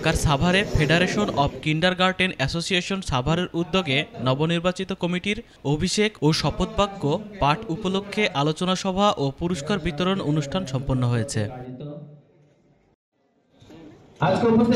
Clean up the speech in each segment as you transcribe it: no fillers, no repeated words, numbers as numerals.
ঢাকার সাভারে federation of kindergarten association সাভারের উদ্যোগে নবনির্বাচিত কমিটির অভিষেক ও শপথবাক্য পাঠ উপলক্ষে আলোচনা সভা ও পুরস্কার বিতরণ অনুষ্ঠান সম্পন্ন হয়েছে।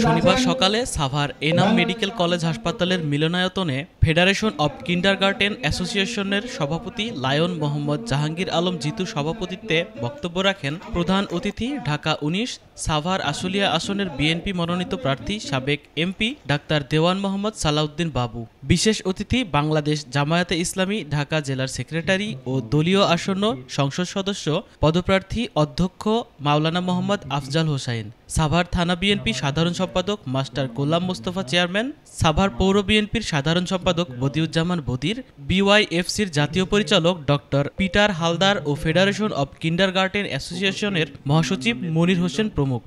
শনিবার সকালে সাভার এনাম মেডিকেল কলেজ হাসপাতালের মিলনায়তনে ফেডারেশন অব কিন্ডারগার্টেন অ্যাসোসিয়েশনের সভাপতি লায়ন মোহাম্মদ জাহাঙ্গীর আলম জিতুর সভাপতিত্বে বক্তব্য রাখেন প্রধান অতিথি ঢাকা ১৯ সাভার আশুলিয়া আসনের বিএনপি মনোনীত প্রার্থী সাবেক এমপি ডাক্তার দেওয়ান মোহাম্মদ সালাউদ্দিন বাবু। বিশেষ অতিথি বাংলাদেশ জামায়াতে ইসলামী ঢাকা জেলার সেক্রেটারি ও দলীয় আসন্ন সংসদ সদস্য পদপ্রার্থী অধ্যক্ষ মাওলানা মোহাম্মদ আফজাল হোসাইন, সাভার থানা বিএনপি সাধারণ সম্পাদক মাস্টার গোলাম মোস্তফা চেয়ারম্যান, সাভার পৌর বিএনপির সাধারণ সম্পাদক বদিউজ্জামান বদির, বিওয়াইএফসির জাতীয় পরিচালক ডক্টর পিটার হালদার ও ফেডারেশন অব কিন্ডারগার্টেন অ্যাসোসিয়েশনের মহাসচিব মনির হোসেন প্রমুখ।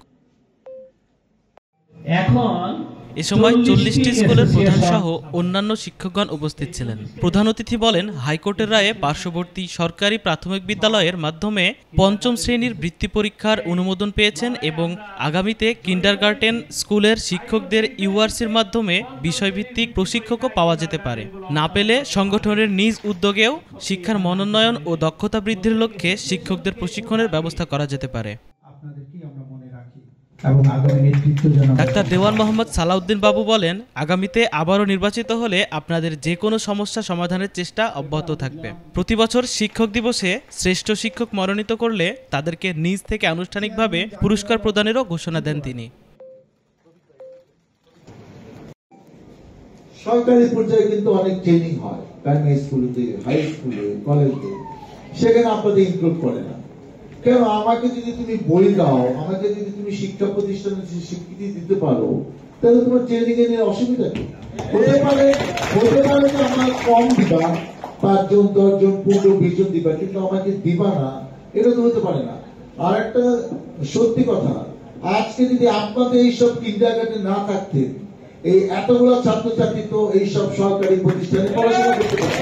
এ সময় ৪০টি স্কুলের প্রধান সহ অন্যান্য শিক্ষকগণ উপস্থিত ছিলেন। প্রধান অতিথি বলেন, হাইকোর্টের রায়ে পার্শ্ববর্তী সরকারি প্রাথমিক বিদ্যালয়ের মাধ্যমে ৫ম শ্রেণীর বৃত্তি পরীক্ষার অনুমোদন পেয়েছেন এবং আগামীতে কিন্ডারগার্টেন স্কুলের শিক্ষকদের ইউআরসির মাধ্যমে বিষয়ভিত্তিক প্রশিক্ষকও পাওয়া যেতে পারে। না পেলে সংগঠনের নিজ উদ্যোগেও শিক্ষার মনোন্নয়ন ও দক্ষতা বৃদ্ধির লক্ষ্যে শিক্ষকদের প্রশিক্ষণের ব্যবস্থা করা যেতে পারে। ডাক্তার দেওয়ান মোহাম্মদ সালাউদ্দিন বাবু বলেন, আগামীতে আবারও নির্বাচিত হলে আপনাদের যে কোনো সমস্যা সমাধানের চেষ্টা অব্যাহত থাকবে। প্রতি বছর শিক্ষক দিবসে শ্রেষ্ঠ শিক্ষক মনোনীত করলে তাদেরকে নিজ থেকে আনুষ্ঠানিকভাবে পুরস্কার প্রদানেরও ঘোষণা দেন তিনি। সরকারি পর্যায়ে কিন্তু অনেক ট্রেনিং হয়, প্রাইমারি স্কুলে, হাই স্কুলে, কলেজে, সেখানে আপনাদের ইনক্লুড করে না। কেন? আমাকে যদি তুমি বই দাও, আমাকে যদি তুমি শিক্ষা প্রতিষ্ঠানে স্বীকৃতি দিতে পারো, তাহলে তোমার ট্রেনিং এ নিয়ে অসুবিধা কি? হতে পারে যে আমার কম দিবা, ৫ জন ১০ জন ১৫ ২০ জন দিবা, কিন্তু আমাকে দিবা না, এটা তো হতে পারে না। আর একটা সত্যি কথা, আজকে যদি আপনাদের এইসব কিন্ডারগার্টেন না থাকতেন, এই এতগুলো ছাত্রছাত্রী তো এইসব সরকারি প্রতিষ্ঠানে পড়াশোনা করতে পারত।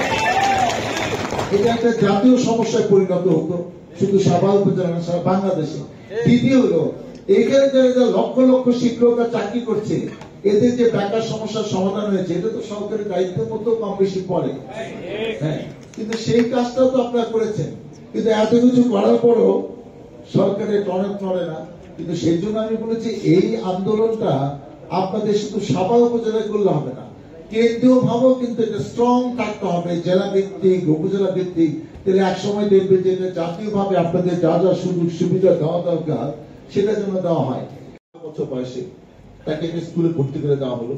এটা একটা জাতীয় সমস্যায় পরিণত হতো, শুধু সাভার উপজেলা না, সারা বাংলাদেশে। দ্বিতীয় হলো, এখানে যারা লক্ষ লক্ষ শিক্ষকরা চাকরি করছে, এদের যে বেকার সমস্যার সমাধান হয়েছে, এটা তো সরকারের দায়িত্বের মতো কম বেশি পড়ে। হ্যাঁ, কিন্তু সেই কাজটাও তো আপনারা করেছেন, কিন্তু এত কিছু করার পরও সরকারের টনক নড়ে না। কিন্তু সেই জন্য আমি বলেছি, এই আন্দোলনটা আপনাদের শুধু সাভার উপজেলায় করলে হবে না, কেন্দ্রীয় ভাবেও কিন্তু এটা স্ট্রং থাকতে হবে, জেলা ভিত্তিক, উপজেলা ভিত্তিক। তাহলে এক সময় দেখবে যে জাতীয় ভাবে আপনাদের যা যা সুযোগ সুবিধা দেওয়া দরকার সেটা যেন দেওয়া হয়। ১ বছর বয়সে তাকে স্কুলে ভর্তি করে দেওয়া হলো।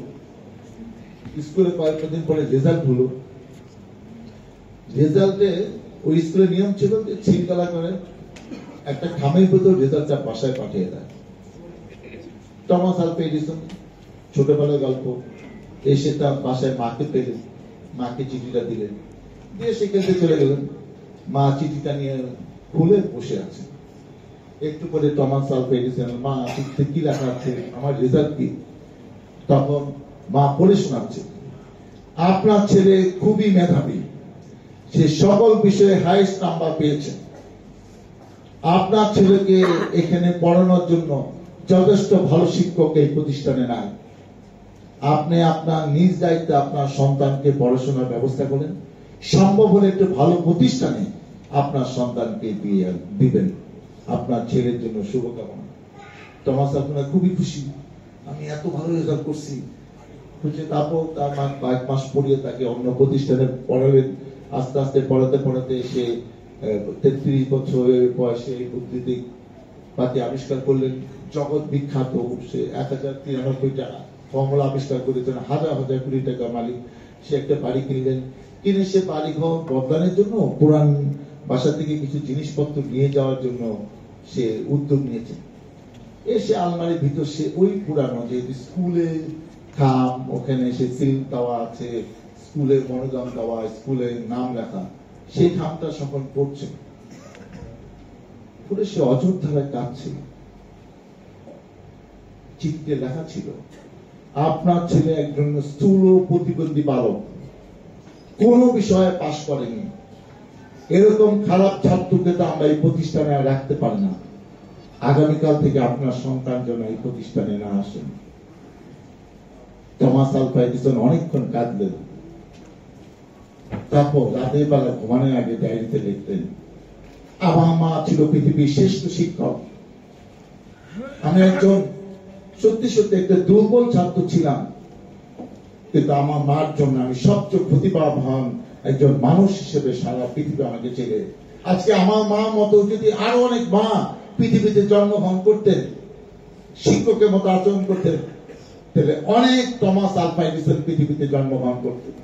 স্কুলে কয়েকদিন পরে রেজাল্ট হলো। রেজাল্টে ওই স্কুলের নিয়ম ছিল যে ছিনতালা করে একটা খামের ভিতর রেজাল্টটা বাসায় পাঠিয়ে দেয়। টমাস আলভা এডিসন ছোটবেলার গল্প, এসে তার বাসায় মাকে পেলেন, মাকে চিঠিটা দিলেন, দিয়ে সেখানে চলে গেলেন। মা চিঠিটা নিয়ে খুলে বসে আছে। একটু পরে টমাস আলভা এডিসন, মা চিঠিতে কি লেখা আছে, আমার রেজাল্ট কি? তখন মা পড়ে শোনাচ্ছে, আপনার ছেলে খুবই মেধাবী, সে সকল বিষয়ে হাইয়েস্ট নাম্বার পেয়েছে। আপনার ছেলেকে এখানে পড়ানোর জন্য যথেষ্ট ভালো শিক্ষক এই প্রতিষ্ঠানে নাই। আপনি আপনার নিজ দায়িত্বে আপনার সন্তানকে পড়াশোনার ব্যবস্থা করেন, সম্ভব হলে একটু ভালো প্রতিষ্ঠানে আপনার সন্তানকে দিয়ে দিবেন। আপনার ছেলের জন্য শুভকামনা। টমাস আপনার খুবই খুশি, আমি এত ভালো রেজাল্ট করছি। তারপর তার কয়েক মাস পড়িয়ে তাকে অন্য প্রতিষ্ঠানে পড়াবেন। আস্তে আস্তে পড়াতে পড়াতে সে ৩৩ বছরের বয়সে বৈদ্যুতিক বাতি আবিষ্কার করলেন, জগৎ বিখ্যাত। সে ১,০৯৩ টাকা ফর্মুলা আবিষ্কার করেছেন, হাজার হাজার কোটি টাকা মালিক। সে একটা বাড়ি কিনলেন, কিনে সে বাড়ি ঘর বদলানোর জন্য পুরান বাসা থেকে কিছু জিনিসপত্র নিয়ে যাওয়ার জন্য সে উদ্যোগ নিয়েছে। এসে আলমারির ভিতর সে ওই পুরানো যে স্কুলে খাম, ওখানে সে সিল দেওয়া আছে, স্কুলের মনোগ্রাম দেওয়া, স্কুলের নাম লেখা, সেই খামটা সকল পড়ছে। পুরো সে অঝোর ধারায় কাঁদছে। চিঠিতে লেখা ছিল, আপনার ছেলে একজন স্থূল প্রতিবন্ধী বালক, কোন বিষয়ে পাশ করেনি। এরকম খারাপ ছাত্রকে তো আমরা এই প্রতিষ্ঠানে রাখতে পারি না। আগামীকাল থেকে আপনার সন্তান যেন এই প্রতিষ্ঠানে না আসেন। টমাস আলভা এডিসন অনেকক্ষণ কাঁদলেন। তারপর রাতের বেলা ঘুমানোর আগে ডায়েরিতে লিখতেন, আমার মা ছিল পৃথিবীর শ্রেষ্ঠ শিক্ষক। আমি একজন সত্যি সত্যি একটা দুর্বল ছাত্র ছিলাম, কিন্তু আমার মার জন্য আমি সবচেয়ে প্রতিভাবান একজন মানুষ হিসেবে সারা পৃথিবী আমাকে চেনে। আজকে আমার মা মতো যদি আরো অনেক মা পৃথিবীতে জন্মগ্রহণ করতেন, শিক্ষকের মতো আচরণ করতেন, তাহলে অনেক টমাস আলভা এডিসন পৃথিবীতে জন্মগ্রহণ করতেন।